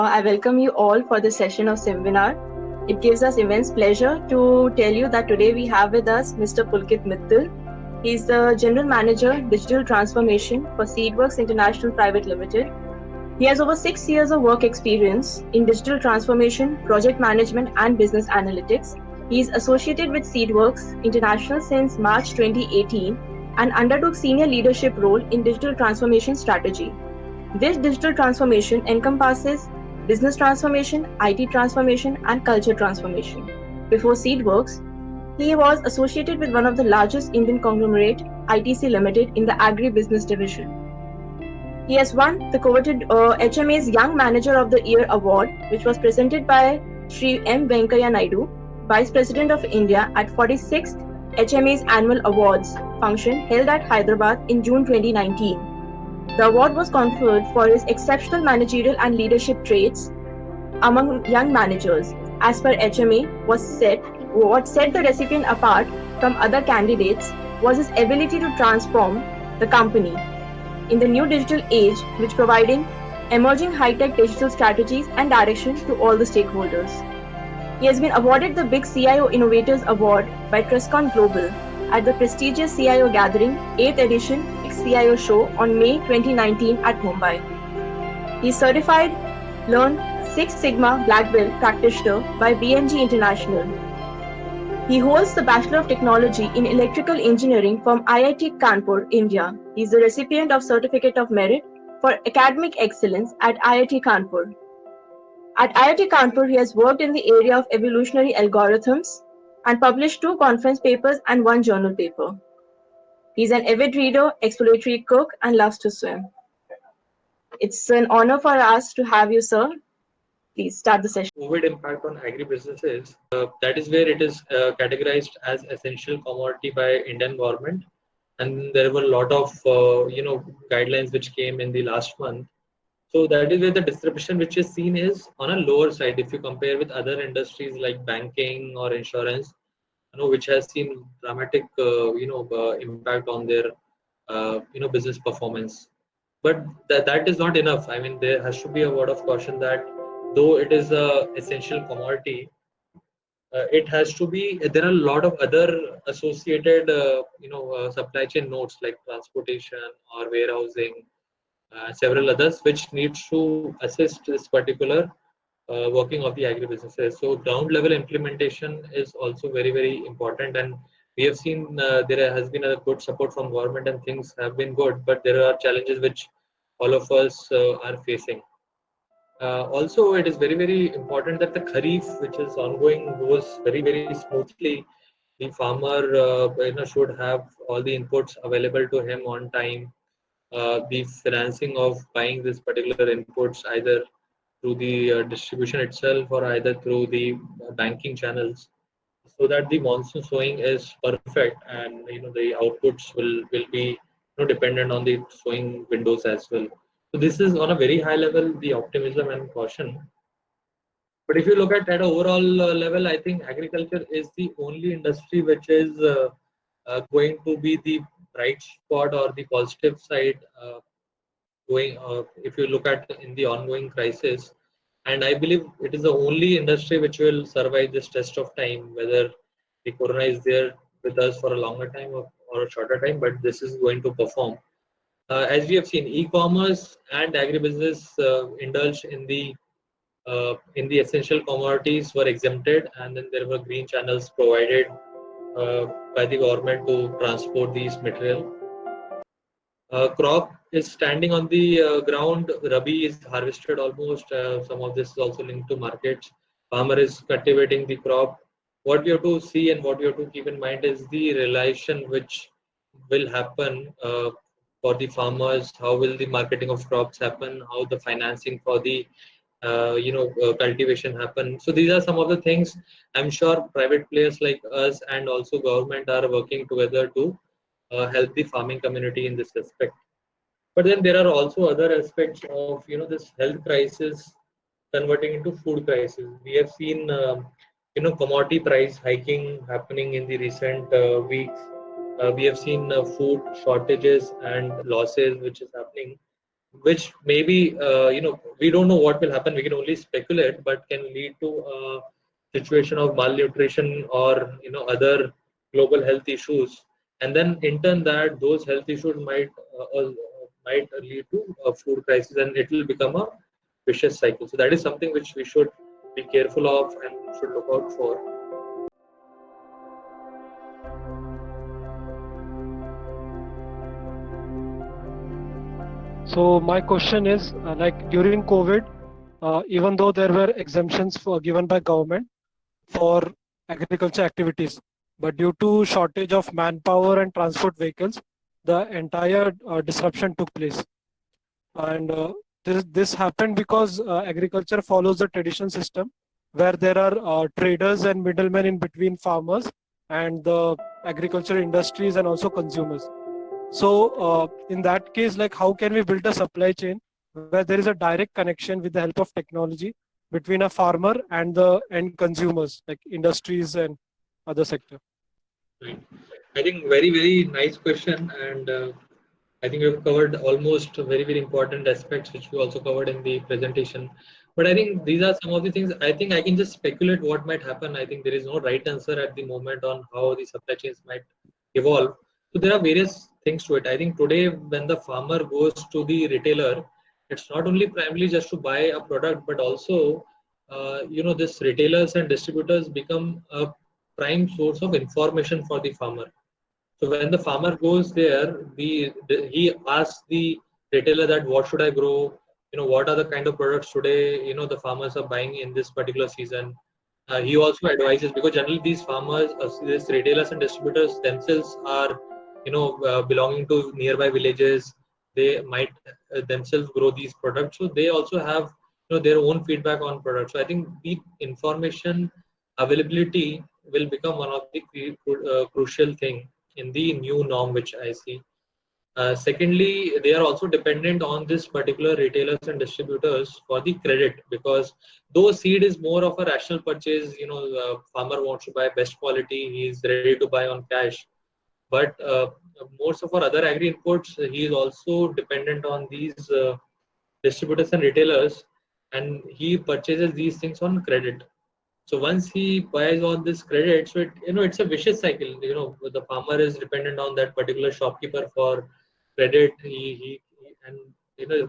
I welcome you all for this session of seminar. It gives us immense pleasure to tell you that today we have with us Mr. Pulkit Mittal. He is the General Manager, Digital Transformation for Seedworks International Private Limited. He has over 6 years of work experience in digital transformation, project management, and business analytics. He is associated with Seedworks International since March 2018 and undertook senior leadership role in digital transformation strategy. This digital transformation encompasses business transformation, IT transformation, and culture transformation. Before Seedworks, he was associated with one of the largest Indian conglomerate, ITC Limited, in the agri-business division. He has won the coveted HMA's Young Manager of the Year award, which was presented by Sri M. Venkaiah Naidu, Vice President of India, at 46th HMA's Annual Awards function held at Hyderabad in June 2019. The award was conferred for his exceptional managerial and leadership traits among young managers. As per HMA, what set the recipient apart from other candidates was his ability to transform the company in the new digital age, which providing emerging high-tech digital strategies and direction to all the stakeholders. He has been awarded the Big CIO Innovators Award by Trescon Global at the prestigious CIO Gathering 8th edition CIO Show on May 2019 at Mumbai. He is certified Learn Six Sigma Black Belt practitioner by BMG International. He holds the Bachelor of Technology in Electrical Engineering from IIT Kanpur, India. He is the recipient of Certificate of Merit for Academic Excellence at IIT Kanpur. At IIT Kanpur, he has worked in the area of evolutionary algorithms and published 2 conference papers and 1 journal paper. He is an avid reader, exploratory cook, and loves to swim. It's an honor for us to have you, sir. Please start the session. COVID impact on agri-businesses, that is where it is categorized as essential commodity by Indian government. And there were a lot of guidelines which came in the last month. So that is where the distribution which is seen is on a lower side if you compare with other industries like banking or insurance, which has seen dramatic impact on their business performance. But that is not enough. I mean, there has to be a word of caution that though it is a essential commodity, it has to be. There are a lot of other associated supply chain nodes like transportation or warehousing, several others which needs to assist this particular working of the agri-businesses. So ground level implementation is also very important, and we have seen there has been a good support from government and things have been good, but there are challenges which all of us are facing. Also, it is very important that the Kharif, which is ongoing, goes very smoothly. The farmer should have all the inputs available to him on time. The financing of buying this particular inputs either through the distribution itself or either through the banking channels, so that the monsoon sowing is perfect, and the outputs will be dependent on the sowing windows as well. So this is on a very high level the optimism and caution. But if you look at overall level, I think agriculture is the only industry which is going to be the bright spot or the positive side going. If you look at in the ongoing crisis, and I believe it is the only industry which will survive this test of time, whether the corona is there with us for a longer time or a shorter time, but this is going to perform. As we have seen, e-commerce and agribusiness indulged in the essential commodities were exempted, and then there were green channels provided by the government to transport these material. Crop is standing on the ground. Rabi is harvested almost. Some of this is also linked to markets. Farmer is cultivating the crop. What we have to see and what we have to keep in mind is the relation which will happen for the farmers. How will the marketing of crops happen? How the financing for the cultivation happen? So these are some of the things I'm sure private players like us and also government are working together to help the farming community in this respect. But then there are also other aspects of this health crisis converting into food crisis. We have seen commodity price hiking happening in the recent weeks. We have seen food shortages and losses which is happening. which maybe we don't know what will happen. We can only speculate, but can lead to a situation of malnutrition or other global health issues, and then in turn that those health issues might lead to a food crisis, and it will become a vicious cycle. So that is something which we should be careful of and should look out for. So my question is, like during COVID, even though there were exemptions given by government for agriculture activities, but due to shortage of manpower and transport vehicles, the entire disruption took place. And this happened because agriculture follows the traditional system where there are traders and middlemen in between farmers and the agriculture industries and also consumers. So in that case, like how can we build a supply chain where there is a direct connection with the help of technology between a farmer and the end consumers, like industries and other sector? Right. I think very, very nice question, and I think we've covered almost very, very important aspects which we also covered in the presentation. But I think these are some of the things. I think I can just speculate what might happen. I think there is no right answer at the moment on how the supply chains might evolve. So there are various things to it. I think today when the farmer goes to the retailer, it's not only primarily just to buy a product, but also this retailers and distributors become a prime source of information for the farmer. So when the farmer goes there, he asks the retailer that what should I grow? What are the kind of products today? The farmers are buying in this particular season. He also advises, because generally these farmers, these retailers and distributors themselves are, belonging to nearby villages. They might themselves grow these products, so they also have their own feedback on products. So I think the information availability will become one of the crucial thing in the new norm which I see. Secondly, they are also dependent on this particular retailers and distributors for the credit, because though seed is more of a rational purchase, the farmer wants to buy best quality, he is ready to buy on cash. But most of our other agri inputs, he is also dependent on these distributors and retailers, and he purchases these things on credit. So once he buys on this credit, so it's a vicious cycle. The farmer is dependent on that particular shopkeeper for credit. And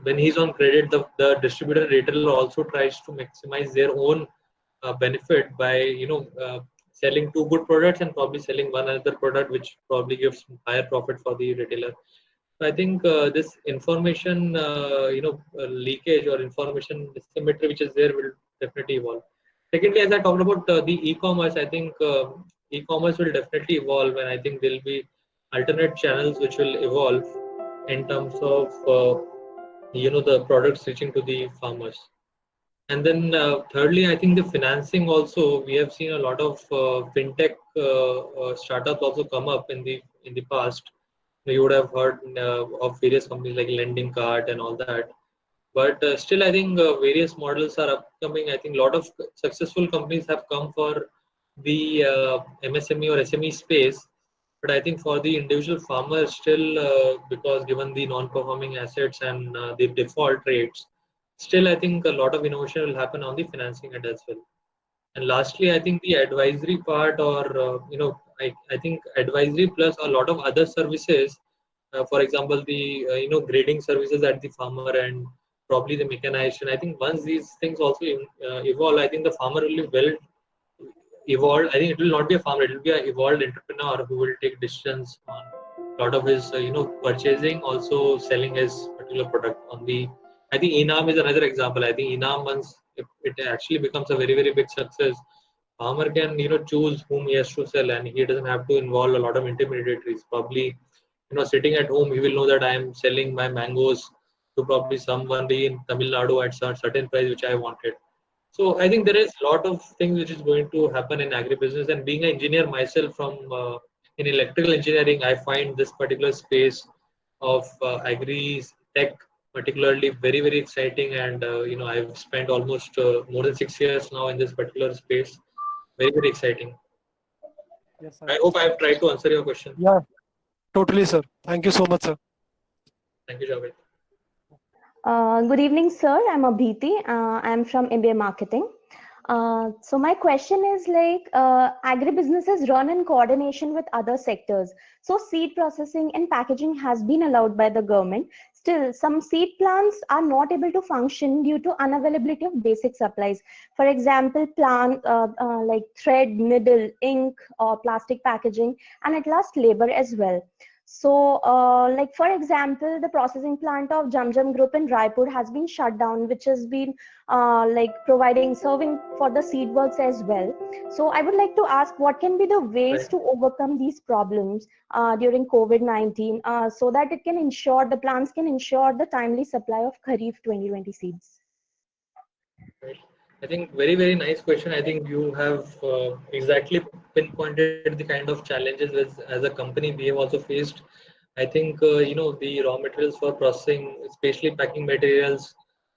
when he's on credit, the distributor and retailer also tries to maximize their own benefit by selling two good products and probably selling one other product which probably gives higher profit for the retailer. So I think this information leakage or information asymmetry which is there will definitely evolve. Secondly, as I talked about the e-commerce, I think e-commerce will definitely evolve, and I think there will be alternate channels which will evolve in terms of the products reaching to the farmers. And then thirdly, I think the financing also, we have seen a lot of fintech startups also come up in the past. You would have heard of various companies like Lending Card and all that. But still, I think various models are upcoming. I think a lot of successful companies have come for the MSME or SME space. But I think for the individual farmers, still, because given the non-performing assets and the default rates, still, I think a lot of innovation will happen on the financing end as well. And lastly, I think the advisory part, or I think advisory plus a lot of other services. For example, the grading services at the farmer and probably the mechanization. I think once these things also evolve, I think the farmer will be well evolved. I think it will not be a farmer; it will be an evolved entrepreneur who will take decisions on a lot of his purchasing, also selling his particular product on the. I think Enam is another example. I think Enam, once if it actually becomes a very, very big success, farmer can choose whom he has to sell, and he doesn't have to involve a lot of intermediaries. Probably sitting at home, he will know that I am selling my mangoes to probably somebody in Tamil Nadu at a certain price which I wanted. So I think there is a lot of things which is going to happen in agribusiness. And being an engineer myself from in electrical engineering, I find this particular space of agri tech particularly very, very exciting. And I've spent almost more than 6 years now in this particular space. Very, very exciting. Yes, sir. I hope I've tried to answer your question. Yeah, totally, sir. Thank you so much, sir. Thank you, Javed. Good evening, sir. I'm Abhiti. I'm from MBA Marketing. So my question is like agribusinesses run in coordination with other sectors. So seed processing and packaging has been allowed by the government. Still, some seed plants are not able to function due to unavailability of basic supplies. For example, like thread, needle, ink, or plastic packaging, and at last labor as well. So, like for example, the processing plant of Jamjam Group in Raipur has been shut down, which has been like providing serving for the seed works as well. So, I would like to ask, what can be the ways Right. to overcome these problems during COVID-19, so that it can ensure the plants can ensure the timely supply of Kharif 2020 seeds? Right. I think very nice question. I think you have exactly pinpointed the kind of challenges as a company we have also faced. I think the raw materials for processing, especially packing materials,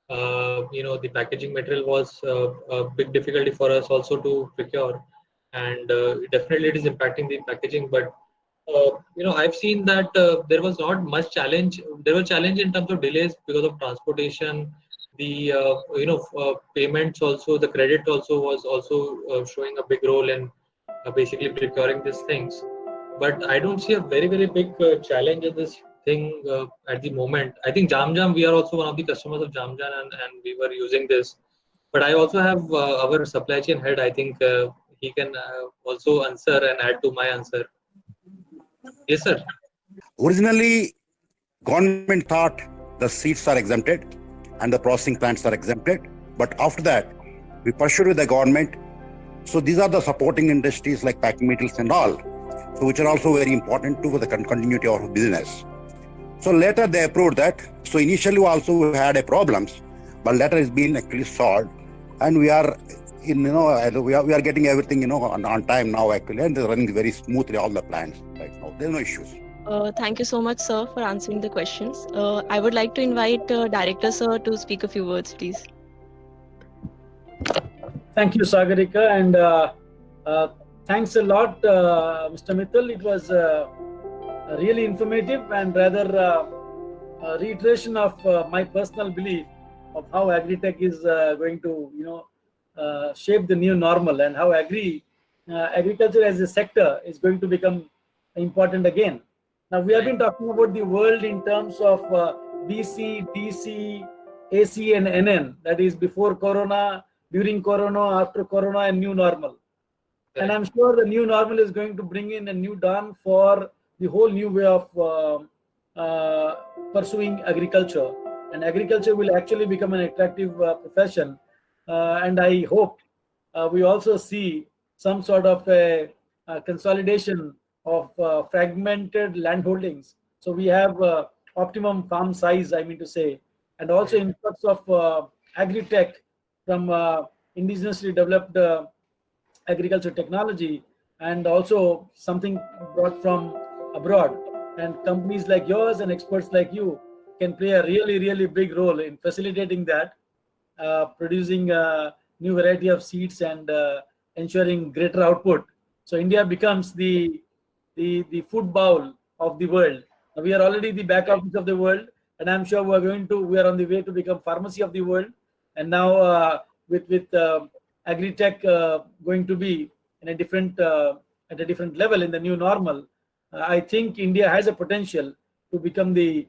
the packaging material was a big difficulty for us also to procure, and definitely it is impacting the packaging. But I've seen that there was not much challenge. There were challenge in terms of delays because of transportation. The payments also, the credit also was also showing a big role in basically procuring these things. But I don't see a very big challenge in this thing at the moment. I think Jamjam, we are also one of the customers of Jamjam, and we were using this. But I also have our supply chain head. I think he can also answer and add to my answer. Yes, sir. Originally, government thought the seeds are exempted and the processing plants are exempted. But after that, we pursued with the government. So these are the supporting industries like packing materials and all, so which are also very important to the continuity of business. So later they approved that. So initially also we had a problems, but later it's been actually solved, and we are we are getting everything on time now actually, and they're running very smoothly all the plants right now. There's no issues. Thank you so much, sir, for answering the questions. I would like to invite Director, sir, to speak a few words, please. Thank you, Sagarika, and thanks a lot, Mr. Mittal. It was really informative and rather a reiteration of my personal belief of how agri-tech is going to, shape the new normal, and how agriculture as a sector is going to become important again. Now, we have been talking about the world in terms of BC, DC, AC, and NN. That is before Corona, during Corona, after Corona, and new normal. And I'm sure the new normal is going to bring in a new dawn for the whole new way of pursuing agriculture. And agriculture will actually become an attractive profession. And I hope we also see some sort of a consolidation of fragmented land holdings. So we have optimum farm size, I mean to say, and also influx of agri-tech from indigenously developed agriculture technology, and also something brought from abroad. And companies like yours and experts like you can play a really big role in facilitating that, producing a new variety of seeds and ensuring greater output. So India becomes the food bowl of the world. We are already the back office of the world, and I'm sure we are on the way to become pharmacy of the world. And now with agri-tech going to be in a different at a different level in the new normal, I think India has a potential to become the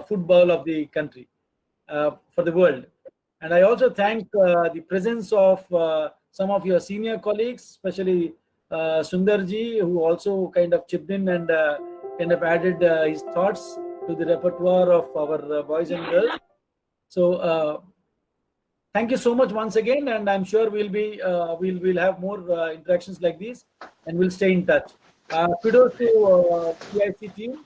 food bowl of the country for the world. And I also thank the presence of some of your senior colleagues, especially Sundarji, who also kind of chipped in and kind of added his thoughts to the repertoire of our boys and girls. So thank you so much once again, and I'm sure we'll have more interactions like these, and we'll stay in touch. Kudos to PIC team